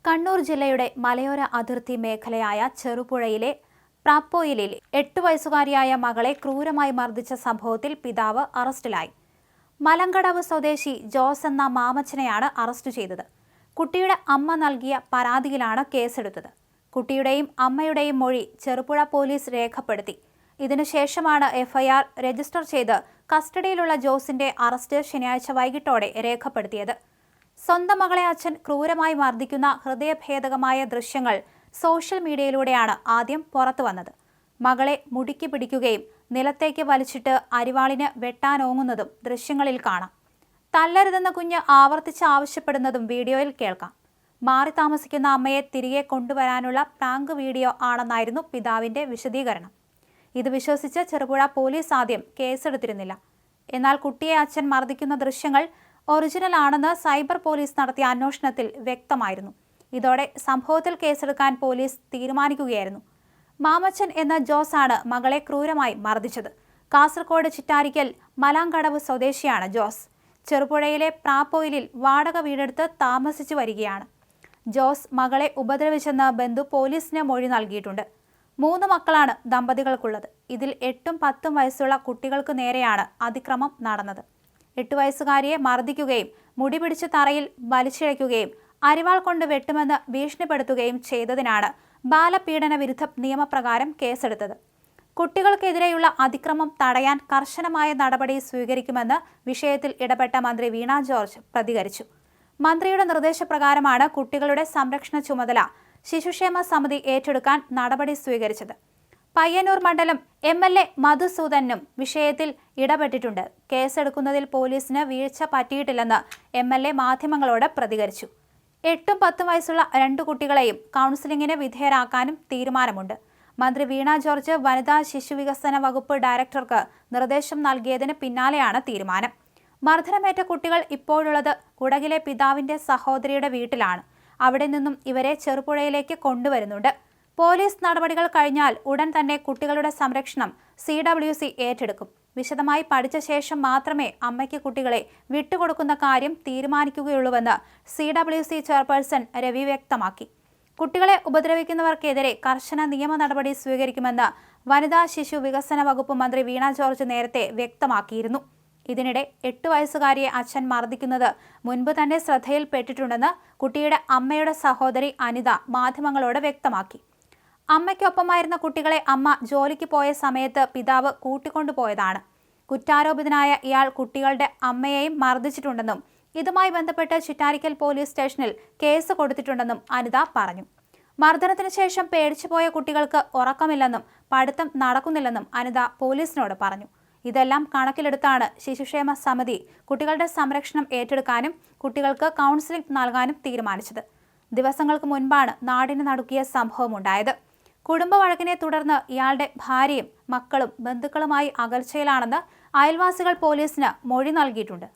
കണ്ണൂർ ജില്ലയുടെ മലയോര അതിർത്തി മേഖലയായ ചെറുപുഴയിലെ പ്രാപ്പോയിലിൽ 8 വയസ്സുകാരിയായ മകളെ ക്രൂരമായി മർദ്ദിച്ച സംഭവത്തിൽ പിതാവ് അറസ്റ്റിലായി. മലങ്കടവ് സ്വദേശി ജോസ് എന്ന മാമച്ചനെയാണ് അറസ്റ്റ് ചെയ്തത്. കുട്ടിയുടെ അമ്മ നൽകിയ പരാതിയിലാണ് കേസെടുത്തത്. കുട്ടിയുടെയും അമ്മയുടെയും മൊഴി ചെറുപുഴ പോലീസ് രേഖപ്പെടുത്തി. ഇതിനുശേഷമാണ് എഫ്ഐആർ രജിസ്റ്റർ ചെയ്ത് കസ്റ്റഡിയിലുള്ള ജോസിന്റെ അറസ്റ്റ് ശനിയാഴ്ച വൈകിട്ടോടെ രേഖപ്പെടുത്തിയത്. സ്വന്തം മകളെ അച്ഛൻ ക്രൂരമായി മർദ്ദിക്കുന്ന ഹൃദയഭേദകമായ ദൃശ്യങ്ങൾ സോഷ്യൽ മീഡിയയിലൂടെയാണ് ആദ്യം പുറത്തു വന്നത്. മകളെ മുടുക്കി പിടിക്കുകയും നിലത്തേക്ക് വലിച്ചിട്ട് അരിവാളിന് വെട്ടാനോങ്ങുന്നതും ദൃശ്യങ്ങളിൽ കാണാം. തല്ലരുതെന്ന കുഞ്ഞ് ആവർത്തിച്ച് ആവശ്യപ്പെടുന്നതും വീഡിയോയിൽ കേൾക്കാം. മാറി താമസിക്കുന്ന അമ്മയെ തിരികെ കൊണ്ടുവരാനുള്ള പ്രാങ്ക് വീഡിയോ ആണെന്നായിരുന്നു പിതാവിന്റെ വിശദീകരണം. ഇത് വിശ്വസിച്ച് ചെറുപുഴ പോലീസ് ആദ്യം കേസെടുത്തിരുന്നില്ല. എന്നാൽ കുട്ടിയെ അച്ഛൻ മർദ്ദിക്കുന്ന ദൃശ്യങ്ങൾ ഒറിജിനൽ ആണെന്ന് സൈബർ പോലീസ് നടത്തിയ അന്വേഷണത്തിൽ വ്യക്തമായിരുന്നു. ഇതോടെ സംഭവത്തിൽ കേസെടുക്കാൻ പോലീസ് തീരുമാനിക്കുകയായിരുന്നു. മാമച്ചൻ എന്ന ജോസ് ആണ് മകളെ ക്രൂരമായി മർദ്ദിച്ചത്. കാസർഗോഡ് ചിറ്റാരിക്കൽ മലാങ്കടവ് സ്വദേശിയാണ് ജോസ്. ചെറുപുഴയിലെ പ്രാപ്പോയിലിൽ വാടക വീടെടുത്ത് താമസിച്ചു വരികയാണ്. ജോസ് മകളെ ഉപദ്രവിച്ചെന്ന് ബന്ധു പോലീസിന് മൊഴി നൽകിയിട്ടുണ്ട്. 3 മക്കളാണ് ദമ്പതികൾക്കുള്ളത്. ഇതിൽ 8ഉം 10ഉം വയസ്സുള്ള കുട്ടികൾക്ക് നേരെയാണ് അതിക്രമം നടന്നത്. 8 വയസ്സുകാരിയെ മർദ്ദിക്കുകയും മുടി പിടിച്ച് തറയിൽ വലിച്ചിഴയ്ക്കുകയും അരിവാൾ കൊണ്ട് വെട്ടുമെന്ന് ഭീഷണിപ്പെടുത്തുകയും ചെയ്തതിനാണ് ബാലപീഡന വിരുദ്ധ നിയമപ്രകാരം കേസെടുത്തത്. കുട്ടികൾക്കെതിരെയുള്ള അതിക്രമം തടയാൻ കർശനമായ നടപടി സ്വീകരിക്കുമെന്ന് വിഷയത്തിൽ ഇടപെട്ട മന്ത്രി വീണ ജോർജ് പ്രതികരിച്ചു. മന്ത്രിയുടെ നിർദ്ദേശപ്രകാരമാണ് കുട്ടികളുടെ സംരക്ഷണ ചുമതല ശിശുക്ഷേമ സമിതി ഏറ്റെടുക്കാൻ നടപടി സ്വീകരിച്ചത്. പയ്യന്നൂർ മണ്ഡലം MLA മധുസൂദനും വിഷയത്തിൽ ഇടപെട്ടിട്ടുണ്ട്. കേസെടുക്കുന്നതിൽ പോലീസിന് വീഴ്ച പറ്റിയിട്ടില്ലെന്ന് MLA മാധ്യമങ്ങളോട് പ്രതികരിച്ചു. 8ഉം 10ഉം വയസ്സുള്ള 2 കുട്ടികളെയും കൗൺസിലിംഗിന് വിധേയരാക്കാനും തീരുമാനമുണ്ട്. മന്ത്രി വീണ ജോർജ് വനിതാ ശിശുവികസന വകുപ്പ് ഡയറക്ടർക്ക് നിർദ്ദേശം നൽകിയതിന് പിന്നാലെയാണ് തീരുമാനം. മർദ്ദനമേറ്റ കുട്ടികൾ ഇപ്പോഴുള്ളത് കുടകിലെ പിതാവിന്റെ സഹോദരിയുടെ വീട്ടിലാണ്. അവിടെ നിന്നും ഇവരെ ചെറുപുഴയിലേക്ക് കൊണ്ടുവരുന്നുണ്ട്. പോലീസ് നടപടികൾ കഴിഞ്ഞാൽ ഉടൻ തന്നെ കുട്ടികളുടെ സംരക്ഷണം CWC ഏറ്റെടുക്കും. വിശദമായി പഠിച്ച ശേഷം മാത്രമേ അമ്മയ്ക്ക് കുട്ടികളെ വിട്ടുകൊടുക്കുന്ന കാര്യം തീരുമാനിക്കുകയുള്ളൂവെന്ന് CWC ചെയർപേഴ്സൺ രവി വ്യക്തമാക്കി. കുട്ടികളെ ഉപദ്രവിക്കുന്നവർക്കെതിരെ കർശന നിയമ നടപടി സ്വീകരിക്കുമെന്ന് വനിതാ ശിശു വികസന വകുപ്പ് മന്ത്രി വീണ ജോർജ് നേരത്തെ വ്യക്തമാക്കിയിരുന്നു. ഇതിനിടെ 8 വയസ്സുകാരിയെ അച്ഛൻ മർദ്ദിക്കുന്നത് മുൻപ് തന്നെ ശ്രദ്ധയിൽപ്പെട്ടിട്ടുണ്ടെന്ന് കുട്ടിയുടെ അമ്മയുടെ സഹോദരി അനിത മാധ്യമങ്ങളോട് വ്യക്തമാക്കി. അമ്മയ്ക്കൊപ്പമായിരുന്ന കുട്ടികളെ അമ്മ ജോലിക്ക് പോയ സമയത്ത് പിതാവ് കൂട്ടിക്കൊണ്ടുപോയതാണ്. കുറ്റാരോപിതനായ ഇയാൾ കുട്ടികളുടെ അമ്മയെയും മർദ്ദിച്ചിട്ടുണ്ടെന്നും ഇതുമായി ബന്ധപ്പെട്ട് ചിറ്റാരിക്കൽ പോലീസ് സ്റ്റേഷനിൽ കേസ് കൊടുത്തിട്ടുണ്ടെന്നും അനിത പറഞ്ഞു. മർദ്ദനത്തിന് ശേഷം പേടിച്ചുപോയ കുട്ടികൾക്ക് ഉറക്കമില്ലെന്നും പഠിത്തം നടക്കുന്നില്ലെന്നും അനിത പോലീസിനോട് പറഞ്ഞു. ഇതെല്ലാം കണക്കിലെടുത്താണ് ശിശുക്ഷേമ സമിതി കുട്ടികളുടെ സംരക്ഷണം ഏറ്റെടുക്കാനും കുട്ടികൾക്ക് കൗൺസിലിംഗ് നൽകാനും തീരുമാനിച്ചത്. ദിവസങ്ങൾക്ക് മുൻപാണ് നാടിന് നടുക്കിയ സംഭവമുണ്ടായത്. കുടുംബ വഴക്കിനെ തുടർന്ന് ഇയാളുടെ ഭാര്യയും മക്കളും ബന്ധുക്കളുമായി അകൽച്ചയിലാണെന്ന് അയൽവാസികൾ പോലീസിന് മൊഴി നൽകിയിട്ടുണ്ട്.